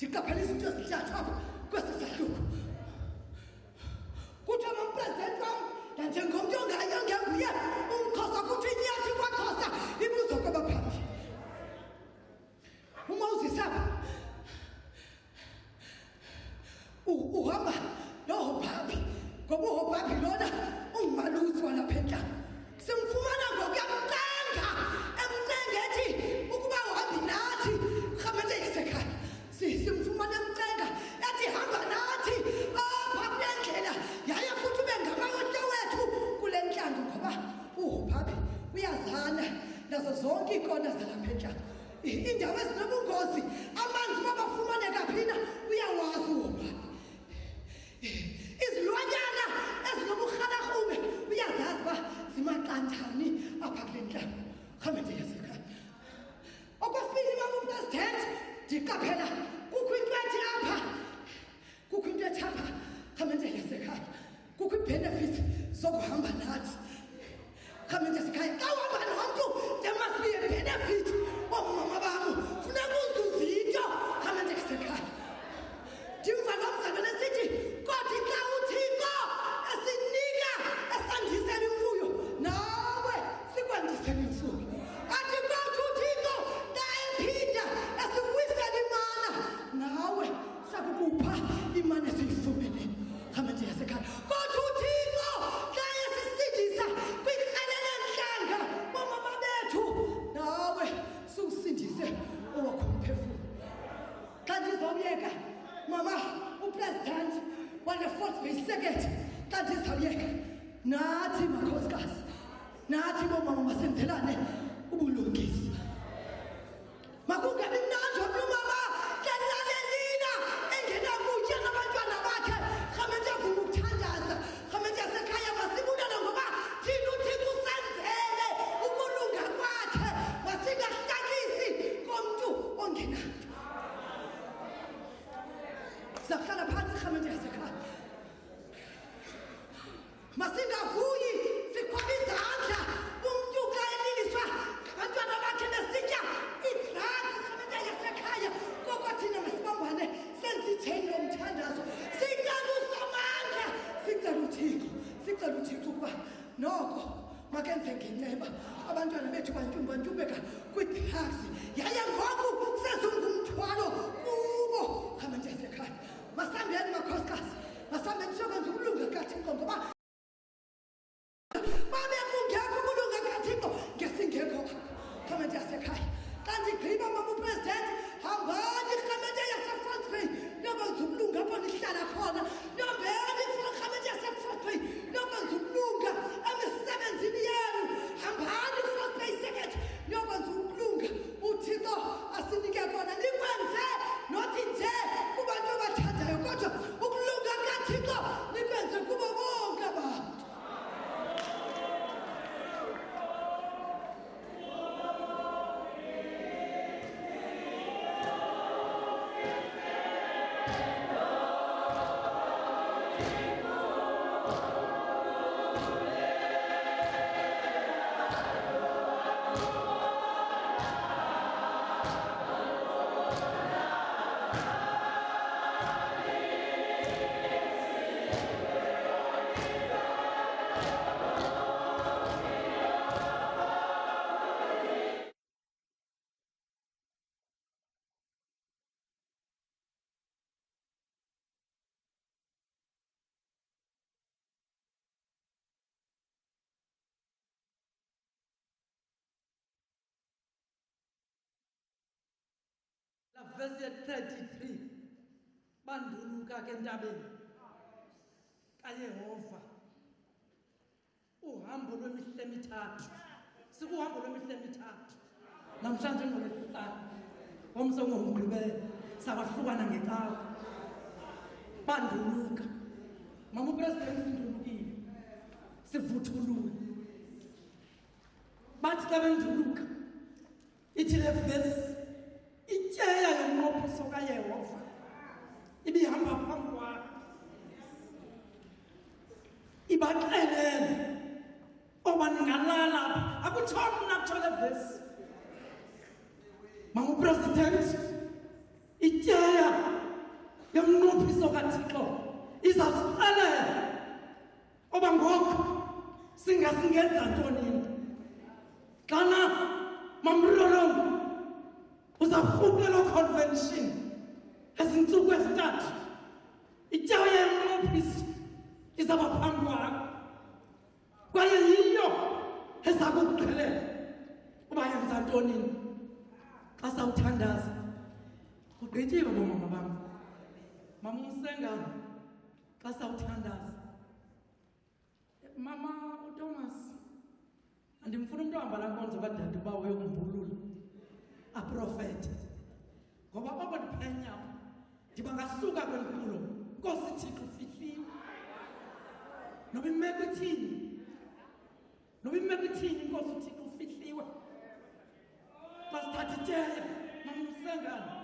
ndiqaphela izinto ezintathu apha kwesi sahluko kuthiwa mampresident wam nanjengomntu ongayo ngenguye umxhosa kuthi inyathi kwaxhosa ibuzo kwabaphambi uMoses apha uhamba noHobhabhi ngoba uHobhabhi lona ungumalusi walapha entlanga simfumana ngokuyamcenga emcenga ethi ukuba uhambi nathi rhamente yasekhaya simfumana emcenga ethi hamba nathi apha kule ndlela yaye futhi ube ngamawethu wethu kule ntlanga ngoba uHobhabhi uyazana nazo zonke iikona zalapha entlanga iindawo ezinobungozi amanzi mabafumaneka phina uyawazi uHobhabhi izilwanyana ezinoburhalarhume uyazazi uba zimaxanthani apha kule ntlanga rhamente yasekhaya okwesibili mamumpresident ndiqaphela kukho into ethi apha kukho into ethi apha rhamente yasekhaya kukho ii-benefits zokuhamba nathi rhamente yasekhaya xa uhamba nomntu there must be a benefit oomama bam funeka uzuze into rhamente yasekhaya ndimva nomzalwane esithi kodwa xa uthixo esinika esandisela imfuyo nawe sikwandisela imfuyo athi kodwa uthixo xa ephinda esibuyisela imana nawe sakukupha imana esiyifumene rhamente yasekhaya kodwa uthixo xa esisindisa kwirhalela entlanga boomama bethu nawe siwusindise owakho umphefumlo xa ndizawuyeka mama upresident wale Fort Bay Circuit xa ndizawuyeka nathi makhosikazi nathi boomama masenzelane ubulungisi makungabi mnandi omlumama kelalelina engenakutya nabantwana bakhe rhamente avuma ukuthandaza rhamente yasekhaya masibulele ngoba thina uthixo usenzele ukulunga kwakhe masingahlekisi komntu ongenanto zakuhlala phantsi rhamente yasekhaya masingavuyi sikhwaba izandla umntu xa eliliswa ngabantwana bakhe besitya idrags rhamente yasekhaya koko thina masibambane senze itheni lomthandazo sicela usomandla sicela uthixo ukuba noko makenze ngenceba abantwana bethu bantumbeka kwidrags yaye ngoku sezingumthwalo kubo rhamente yasekhaya masambeni makhosikazi masambeni siyokwenza ukulunga kathixo ngoba babe kungekho ukulunga kathixo ngesingekho rhamente yasekhaya xa ndigqiba mamumpresident hambani rhamente yaseFort Bay nokwenza ukulunga apho nihlala khona nombeni rhamente yaseFort Bay nokwenza ukulunga emisebenzini yenu hambani Fort Bay Circuit nokwenza ukulunga uthixo asinike kona nikwenze nothi nje kubantu abathandayo kodwa ukulunga kathixo nikwenze kubo bonke abantu verse 33 banduluka ke entabeni kaYehova uhambo lwemihle emithathu sikuhambo lwemihle emithathu namhlanje ngolwesihlanu ngomso ngomgqibelo sabahlukana ngecawa banduluka mama upresident sindulukile sivuthulule bathi xa benduluka ithi le verse ityeya yomnqophiso kaYehova ibihamba phambi kwakhe ibaxelele oba ningalala akutsho mna kutsho le vesi mama upresident ityeya yomnqophiso kaThixo izasiqalela oba ngoku singasingenza ntoni xana mamrolongo uzarhupela convention ezintsuku ezintathu ityawo yomnqophiso izaba phambi kwakho kwaye yiyo eza kukuqhelela uba yenza ntoni xa sawuthandaza ugqityiwe bomama bam mama uMsengana xa sawuthandaza mama uThomas andimfuna umntu ohamba laa nkonzo kadade uba uyokumbulula aprofethe ngoba oko ndiphenya ndiba ngasuka kwenkqulo Nkosi Thixo ufihliwe noba imeko ithini Nkosi Thixo ufihliwe xa sithatha ityeya mama uMsengana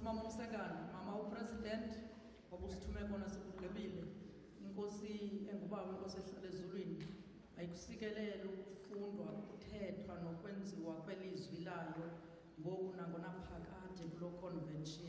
Inkosi Mama Msengana, Mama uPresident, obusithume kona sekugqibile. Inkosi engubaba inkosi ehlala ezulwini ayikusikelele ukufundwa ukuthethwa nokwenziwa kwelizwi layo ngoku nangona phakade kulo convention.